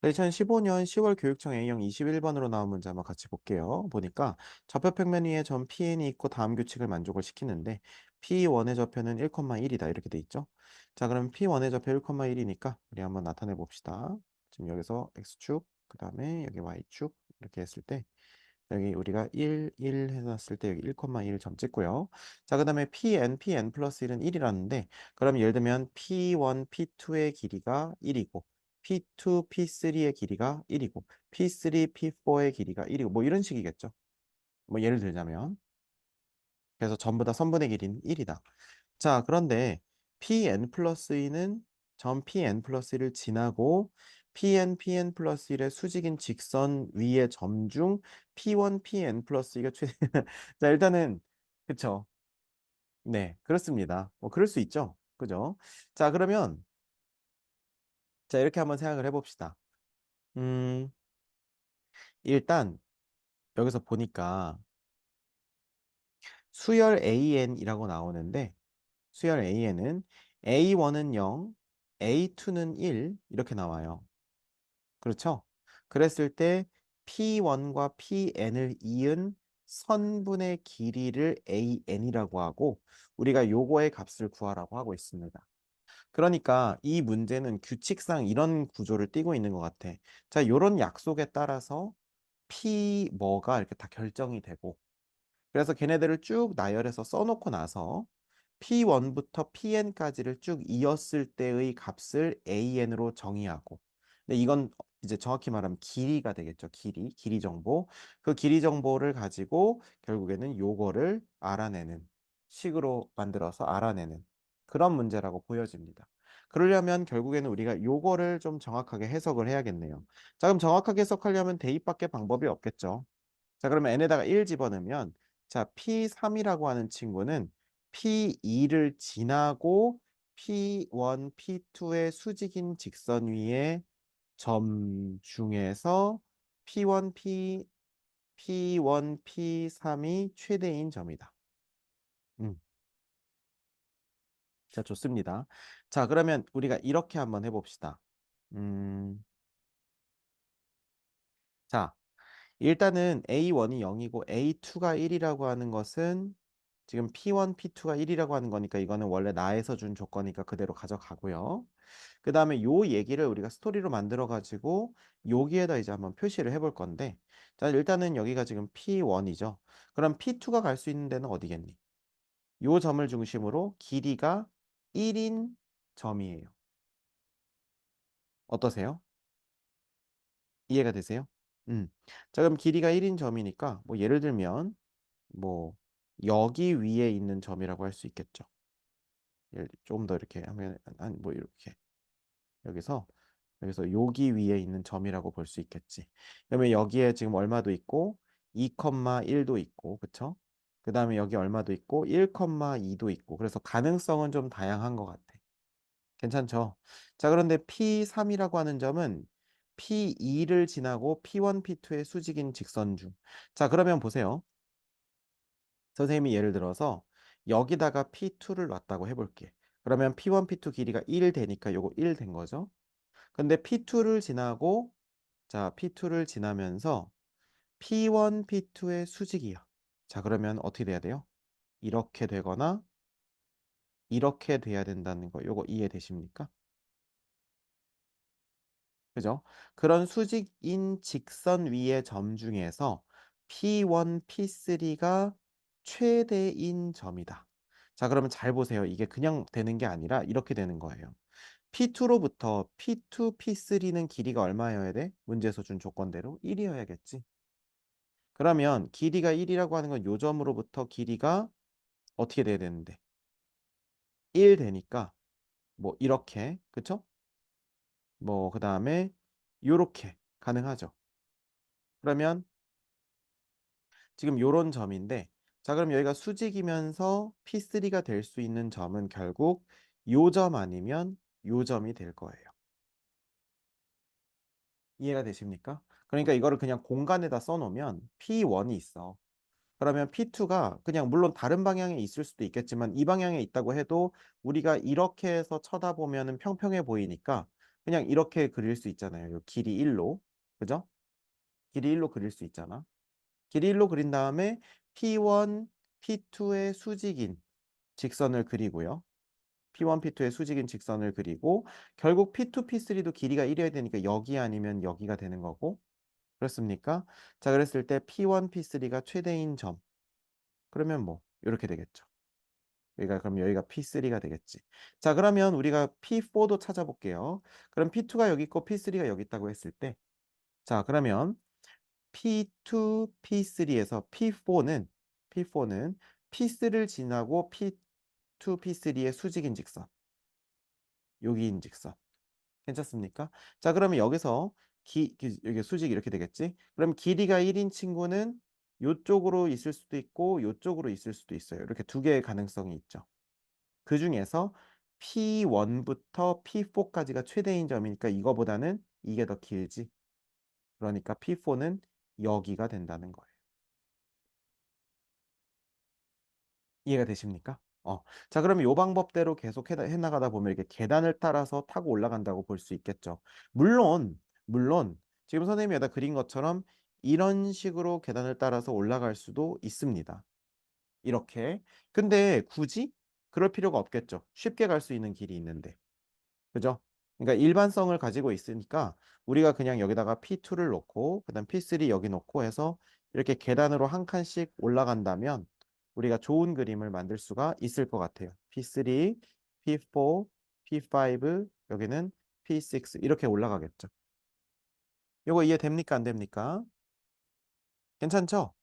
2015년 10월 교육청 A형 21번으로 나온 문제 한번 같이 볼게요. 보니까 좌표 평면 위에 점 PN이 있고 다음 규칙을 만족을 시키는데 P1의 좌표는 1,1이다 이렇게 돼 있죠. 자, 그럼 P1의 좌표 1,1이니까 우리 한번 나타내 봅시다. 지금 여기서 X축, 그 다음에 여기 Y축 이렇게 했을 때 여기 우리가 1, 1 해놨을 때 여기 1,1 점 찍고요. 자, 그 다음에 Pn 플러스 1은 1이라는데 그럼 예를 들면 P1, P2의 길이가 1이고 P2, P3의 길이가 1이고 P3, P4의 길이가 1이고 뭐 이런 식이겠죠. 뭐 예를 들자면 그래서 전부 다 선분의 길이는 1이다. 자, 그런데 Pn 플러스 2는 점 Pn 플러스 1을 지나고 Pn 플러스 1의 수직인 직선 위의 점 중 P1, Pn 플러스 2가 최대. 자, 일단은, 그쵸. 네, 그렇습니다. 뭐, 그럴 수 있죠. 그죠? 자, 그러면, 자, 이렇게 한번 생각을 해봅시다. 음, 일단, 여기서 보니까 수열 AN이라고 나오는데, 수열 AN은 A1은 0, A2는 1, 이렇게 나와요. 그렇죠? 그랬을 때 P1과 Pn을 이은 선분의 길이를 AN이라고 하고 우리가 요거의 값을 구하라고 하고 있습니다. 그러니까 이 문제는 규칙상 이런 구조를 띠고 있는 것 같아. 자, 요런 약속에 따라서 P 뭐가 이렇게 다 결정이 되고 그래서 걔네들을 쭉 나열해서 써놓고 나서 P1부터 Pn까지를 쭉 이었을 때의 값을 AN으로 정의하고 근데 이건 이제 정확히 말하면 길이가 되겠죠. 길이 정보. 그 길이 정보를 가지고 결국에는 요거를 알아내는 식으로 만들어서 알아내는 그런 문제라고 보여집니다. 그러려면 결국에는 우리가 요거를 좀 정확하게 해석을 해야겠네요. 자, 그럼 정확하게 해석하려면 대입밖에 방법이 없겠죠. 자, 그러면 n에다가 1 집어넣으면 자, P3이라고 하는 친구는 P2를 지나고 P1, P2의 수직인 직선 위에 점 중에서 P1, P1, P3이 최대인 점이다. 음, 자, 좋습니다. 자, 그러면 우리가 이렇게 한번 해봅시다. 음, 자, 일단은 A1이 0이고 A2가 1이라고 하는 것은 지금 P1, P2가 1이라고 하는 거니까 이거는 원래 나에서 준 조건이니까 그대로 가져가고요. 그 다음에 요 얘기를 우리가 스토리로 만들어 가지고 여기에다 이제 한번 표시를 해볼 건데 자, 일단은 여기가 지금 P1이죠. 그럼 P2가 갈 수 있는 데는 어디겠니? 요 점을 중심으로 길이가 1인 점이에요. 어떠세요? 이해가 되세요? 음. 자, 그럼 길이가 1인 점이니까 뭐 예를 들면 뭐 여기 위에 있는 점이라고 할 수 있겠죠. 조금 더 이렇게 하면 한 뭐 이렇게 여기서 여기 위에 있는 점이라고 볼 수 있겠지. 그러면 여기에 지금 얼마도 있고 2,1도 있고 그쵸? 그 다음에 여기 얼마도 있고 1,2도 있고 그래서 가능성은 좀 다양한 것 같아. 괜찮죠? 자, 그런데 P3이라고 하는 점은 P2를 지나고 P1, P2의 수직인 직선 중. 자, 그러면 보세요. 선생님이 예를 들어서 여기다가 P2를 놨다고 해볼게. 그러면 P1, P2 길이가 1 되니까 요거 1 된 거죠. 근데 P2를 지나고 자, P2를 지나면서 P1, P2의 수직이야. 자, 그러면 어떻게 돼야 돼요? 이렇게 되거나 이렇게 돼야 된다는 거. 요거 이해되십니까? 그죠? 그런 수직인 직선 위의 점 중에서 P1, P3가 최대인 점이다. 자, 그러면 잘 보세요. 이게 그냥 되는 게 아니라 이렇게 되는 거예요. P2로부터 P2, P3는 길이가 얼마여야 돼? 문제에서 준 조건대로 1이어야겠지. 그러면 길이가 1이라고 하는 건 요 점으로부터 길이가 어떻게 돼야 되는데? 1 되니까 뭐 이렇게, 그쵸? 뭐 그다음에 요렇게 가능하죠. 그러면 지금 요런 점인데 자, 그럼 여기가 수직이면서 P3가 될 수 있는 점은 결국 요 점 아니면 요 점이 될 거예요. 이해가 되십니까? 그러니까 이거를 그냥 공간에다 써놓으면 P1이 있어. 그러면 P2가 그냥 물론 다른 방향에 있을 수도 있겠지만 이 방향에 있다고 해도 우리가 이렇게 해서 쳐다보면은 평평해 보이니까 그냥 이렇게 그릴 수 있잖아요. 요 길이 1로. 그죠? 길이 1로 그릴 수 있잖아. 길이 1로 그린 다음에 P1, P2의 수직인 직선을 그리고요. P1, P2의 수직인 직선을 그리고 결국 P2, P3도 길이가 1이어야 되니까 여기 아니면 여기가 되는 거고. 그렇습니까? 자, 그랬을 때 P1, P3가 최대인 점. 그러면 뭐 이렇게 되겠죠. 여기가 그럼 여기가 P3가 되겠지. 자, 그러면 우리가 P4도 찾아볼게요. 그럼 P2가 여기 있고 P3가 여기 있다고 했을 때 자, 그러면 P2, P3에서 P4는 P3를 지나고 P2, P3의 수직인 직선. 여기인 직선. 괜찮습니까? 자, 그러면 여기서 여기 수직이 이렇게 되겠지? 그럼 길이가 1인 친구는 요쪽으로 있을 수도 있고 요쪽으로 있을 수도 있어요. 이렇게 두 개의 가능성이 있죠. 그 중에서 P1부터 P4까지가 최대인 점이니까 이거보다는 이게 더 길지. 그러니까 P4는 여기가 된다는 거예요. 이해가 되십니까? 자, 그럼 이 방법대로 계속 해나가다 보면 이렇게 계단을 따라서 타고 올라간다고 볼 수 있겠죠. 물론, 지금 선생님이 여기다 그린 것처럼 이런 식으로 계단을 따라서 올라갈 수도 있습니다. 이렇게. 근데 굳이 그럴 필요가 없겠죠. 쉽게 갈 수 있는 길이 있는데. 그죠? 그러니까 일반성을 가지고 있으니까 우리가 그냥 여기다가 P2를 놓고 그다음 P3 여기 놓고 해서 이렇게 계단으로 한 칸씩 올라간다면 우리가 좋은 그림을 만들 수가 있을 것 같아요. P3, P4, P5 여기는 P6 이렇게 올라가겠죠. 요거 이해됩니까? 안 됩니까? 괜찮죠?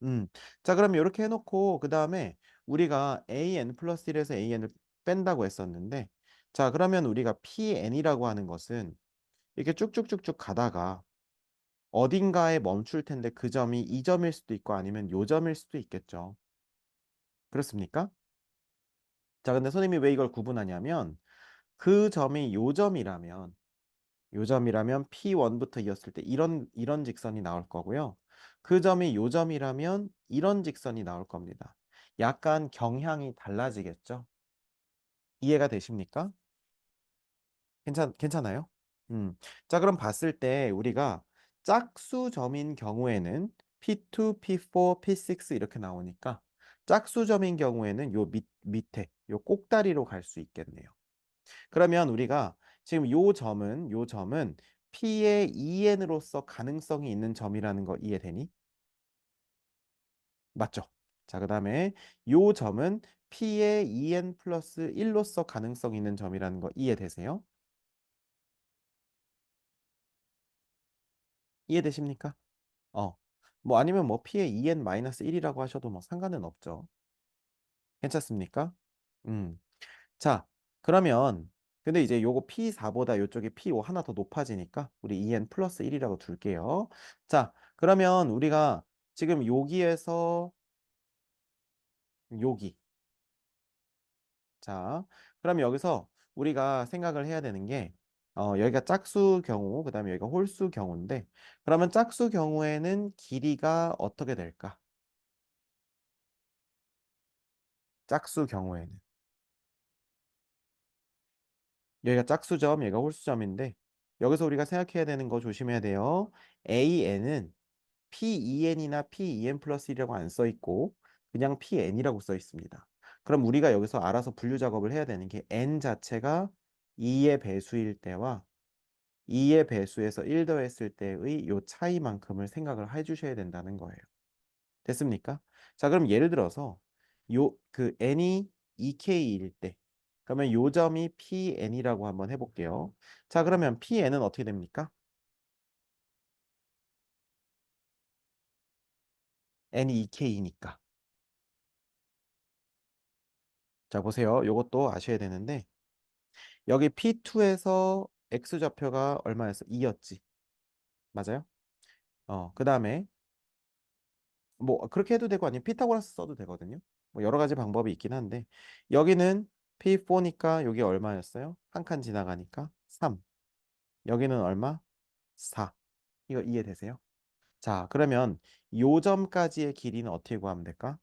음. 자, 그럼 이렇게 해놓고 그 다음에 우리가 an 플러스 1에서 an을 뺀다고 했었는데 자, 그러면 우리가 pn이라고 하는 것은 이렇게 쭉쭉쭉쭉 가다가 어딘가에 멈출 텐데 그 점이 이 점일 수도 있고 아니면 요 점일 수도 있겠죠. 그렇습니까? 자, 근데 선생님이 왜 이걸 구분하냐면 그 점이 요 점이라면 P1부터 이었을 때 이런 직선이 나올 거고요. 그 점이 요 점이라면 이런 직선이 나올 겁니다. 약간 경향이 달라지겠죠? 이해가 되십니까? 괜찮아요? 음. 자, 그럼 봤을 때 우리가 짝수점인 경우에는 P2, P4, P6 이렇게 나오니까 짝수점인 경우에는 밑에 요 꼭다리로 갈 수 있겠네요. 그러면 우리가 지금 요 점은 P의 EN으로서 가능성이 있는 점이라는 거 이해되니? 맞죠? 자, 그 다음에 요 점은 P의 EN 플러스 1로서 가능성 있는 점이라는 거 이해되세요? 이해되십니까? 어. 뭐 아니면 뭐 P의 EN 마이너스 1이라고 하셔도 뭐 상관은 없죠. 괜찮습니까? 음. 자, 그러면 근데 이제 요거 P4보다 요쪽에 P5 하나 더 높아지니까 우리 EN 플러스 1이라고 둘게요. 자, 그러면 우리가 지금 여기에서 여기. 자, 그럼 여기서 우리가 생각을 해야 되는 게 여기가 짝수 경우, 그다음에 여기가 홀수 경우인데 그러면 짝수 경우에는 길이가 어떻게 될까? 짝수 경우에는 여기가 짝수점, 얘가 홀수점인데 여기서 우리가 생각해야 되는 거 조심해야 돼요. AN은 PEN이나 PEN 플러스 1이라고 안 써 있고 그냥 PN이라고 써 있습니다. 그럼 우리가 여기서 알아서 분류 작업을 해야 되는 게 N 자체가 2의 배수일 때와 2의 배수에서 1 더했을 때의 요 차이만큼을 생각을 해 주셔야 된다는 거예요. 됐습니까? 자, 그럼 예를 들어서 요 그 n이 2k일 때 그러면 요 점이 PN이라고 한번 해볼게요. 자, 그러면 PN은 어떻게 됩니까? n이 2k니까. 자, 보세요. 요것도 아셔야 되는데 여기 P2에서 X좌표가 얼마였어? 2였지. 맞아요? 그 다음에 뭐 그렇게 해도 되고 아니면 피타고라스 써도 되거든요. 뭐 여러 가지 방법이 있긴 한데 여기는 P4니까 여기 얼마였어요? 한 칸 지나가니까 3. 여기는 얼마? 4. 이거 이해되세요? 자, 그러면 요 점까지의 길이는 어떻게 구하면 될까?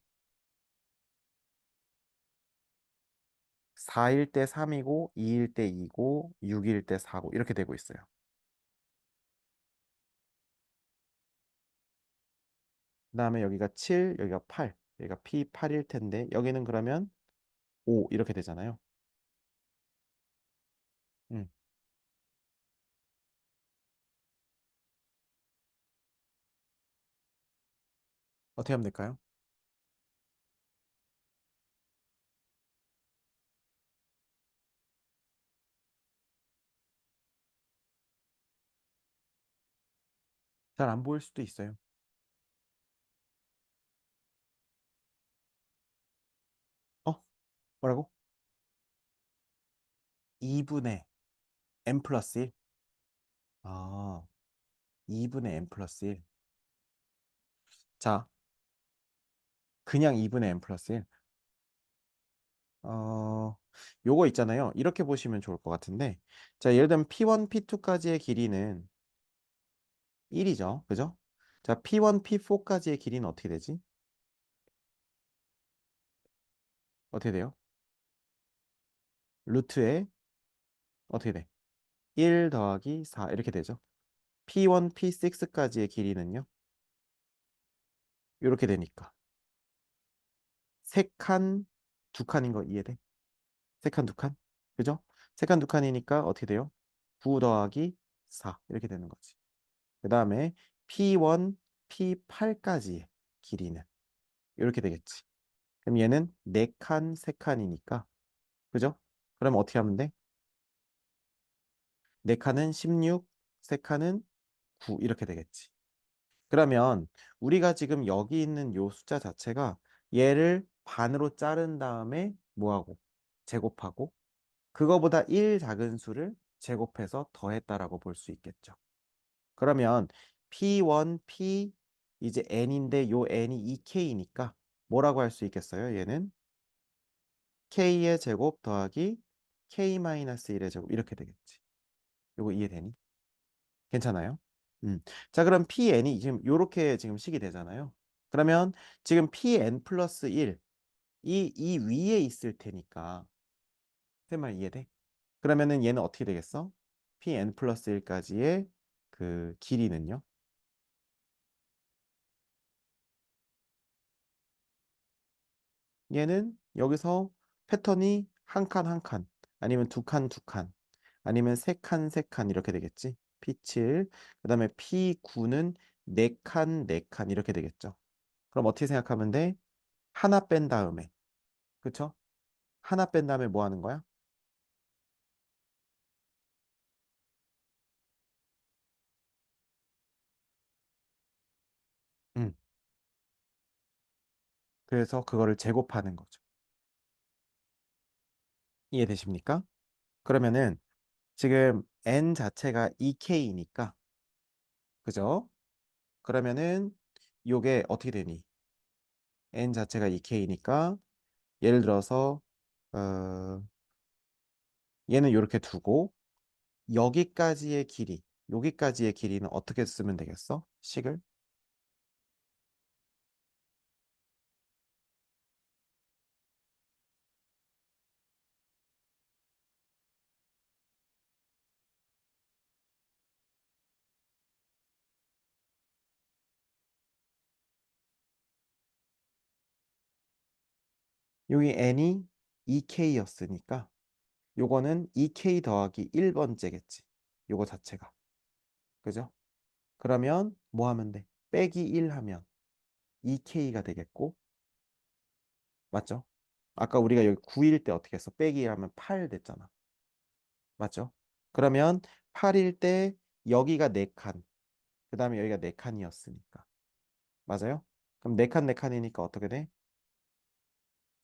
4일 때 3이고 2일 때 2고 6일 때 4고 이렇게 되고 있어요. 그다음에 여기가 7, 여기가 8, 여기가 P8일 텐데 여기는 그러면 5 이렇게 되잖아요. 음, 어떻게 하면 될까요? 잘 안 보일 수도 있어요. 어? 뭐라고? 2분의 n 플러스 1? 아, 2분의 n 플러스 1. 자, 그냥 2분의 n 플러스 1. 어, 요거 있잖아요. 이렇게 보시면 좋을 것 같은데. 자, 예를 들면 P1, P2까지의 길이는 1이죠. 그죠? 자, P1, P4까지의 길이는 어떻게 되지? 어떻게 돼요? 루트에 어떻게 돼? 1 더하기 4 이렇게 되죠. P1, P6까지의 길이는요? 이렇게 되니까. 세 칸, 두 칸인 거 이해돼? 세 칸, 두 칸? 그죠? 세 칸, 두 칸이니까 어떻게 돼요? 9 더하기 4 이렇게 되는 거지. 그 다음에 P1, P8까지의 길이는 이렇게 되겠지. 그럼 얘는 4칸, 3칸이니까 그죠? 그럼 어떻게 하면 돼? 4칸은 16, 3칸은 9 이렇게 되겠지. 그러면 우리가 지금 여기 있는 요 숫자 자체가 얘를 반으로 자른 다음에 뭐하고? 제곱하고 그거보다 1 작은 수를 제곱해서 더했다라고 볼 수 있겠죠. 그러면 P1, P 이제 n인데 요 n이 2k니까 뭐라고 할 수 있겠어요? 얘는 k의 제곱 더하기 k-1의 제곱 이렇게 되겠지. 요거 이해되니? 괜찮아요? 자, 그럼 Pn이 지금 요렇게 지금 식이 되잖아요. 그러면 지금 Pn 플러스 1, 이 위에 있을 테니까. 제 말 이해돼? 그러면은 얘는 어떻게 되겠어? Pn 플러스 1까지의 그 길이는요? 얘는 여기서 패턴이 한 칸, 한 칸, 아니면 두 칸, 두 칸, 아니면 세 칸, 세 칸 이렇게 되겠지. P7, 그 다음에 P9는 네 칸, 네 칸 이렇게 되겠죠. 그럼 어떻게 생각하면 돼? 하나 뺀 다음에, 그쵸? 하나 뺀 다음에 뭐 하는 거야? 음, 그래서 그거를 제곱하는 거죠. 이해되십니까? 그러면은 지금 n 자체가 2k니까, 그죠? 그러면은 요게 어떻게 되니? n 자체가 2k니까 예를 들어서 어, 얘는 이렇게 두고 여기까지의 길이, 여기까지의 길이는 어떻게 쓰면 되겠어? 식을? 여기 n이 2k였으니까 요거는 2k 더하기 1번째겠지. 요거 자체가. 그죠? 그러면 뭐 하면 돼? 빼기 1 하면 2k가 되겠고, 맞죠? 아까 우리가 여기 9일 때 어떻게 했어? 빼기 1 하면 8 됐잖아. 맞죠? 그러면 8일 때 여기가 4칸, 그 다음에 여기가 4칸이었으니까. 맞아요? 그럼 4칸, 4칸이니까 어떻게 돼?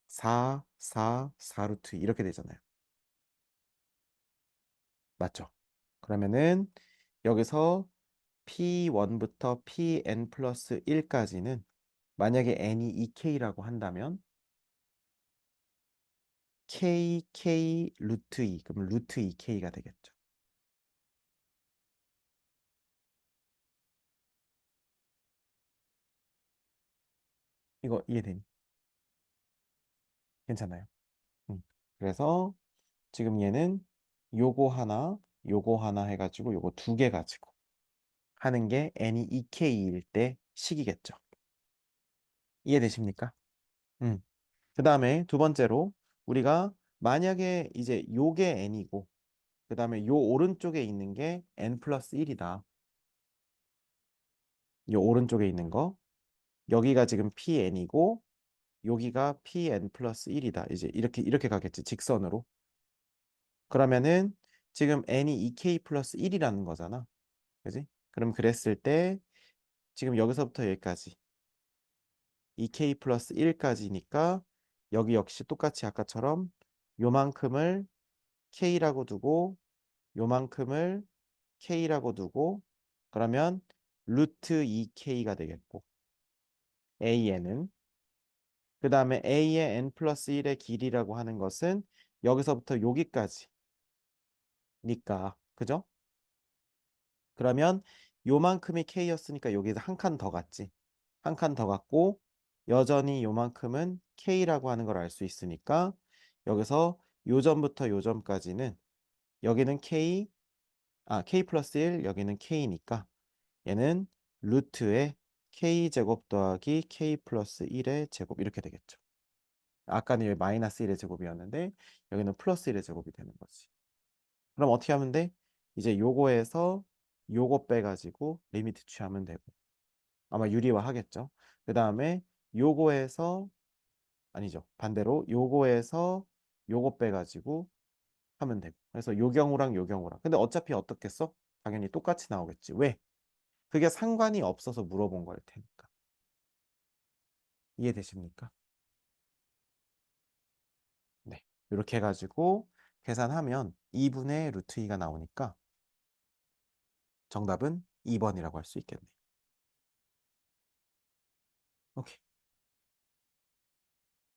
4, 4, 4루트 이렇게 되잖아요. 맞죠? 그러면은 여기서 P1부터 Pn 플러스 1까지는 만약에 n이 2k라고 한다면 kk 루트 2, 그럼 루트 2k가 되겠죠. 이거 이해되니? 괜찮아요? 음. 그래서 지금 얘는 요거 하나 해가지고 요거 두 개 가지고 하는 게 n이 2k일 때 식이겠죠. 이해되십니까? 음. 그 다음에 두 번째로 우리가 만약에 이제 요게 n이고 그 다음에 요 오른쪽에 있는 게 n 플러스 1이다. 요 오른쪽에 있는 거 여기가 지금 pn이고 여기가 pn 플러스 1이다. 이제 이렇게 가겠지. 직선으로. 그러면은 지금 n이 2k 플러스 1이라는 거잖아. 그지? 그럼 그랬을 때 지금 여기서부터 여기까지 2k 플러스 1까지니까 여기 역시 똑같이 아까처럼 요만큼을 k라고 두고 요만큼을 k라고 두고 그러면 루트 2k가 되겠고 an은 그 다음에 a의 n 플러스 1의 길이라고 하는 것은 여기서부터 여기까지니까 그죠? 그러면 요만큼이 k였으니까 여기서 한 칸 더 갔지. 한 칸 더 갔고 여전히 요만큼은 k라고 하는 걸 알 수 있으니까 여기서 요점부터 요점까지는 여기는 k 플러스 1 여기는 k니까 얘는 루트의 k제곱 더하기 k 플러스 1의 제곱 이렇게 되겠죠. 아까는 여기 마이너스 1의 제곱이었는데 여기는 플러스 1의 제곱이 되는 거지. 그럼 어떻게 하면 돼? 이제 요거에서 요거 빼가지고 리미트 취하면 되고 아마 유리화 하겠죠. 그 다음에 요거에서 아니죠. 반대로 요거에서 요거 빼가지고 하면 되고 그래서 요 경우랑 요 경우랑 근데 어차피 어떻게 써? 당연히 똑같이 나오겠지. 왜? 그게 상관이 없어서 물어본 걸 테니까. 이해되십니까? 네. 이렇게 해가지고 계산하면 2분의 루트 2가 나오니까 정답은 2번이라고 할 수 있겠네요. 오케이.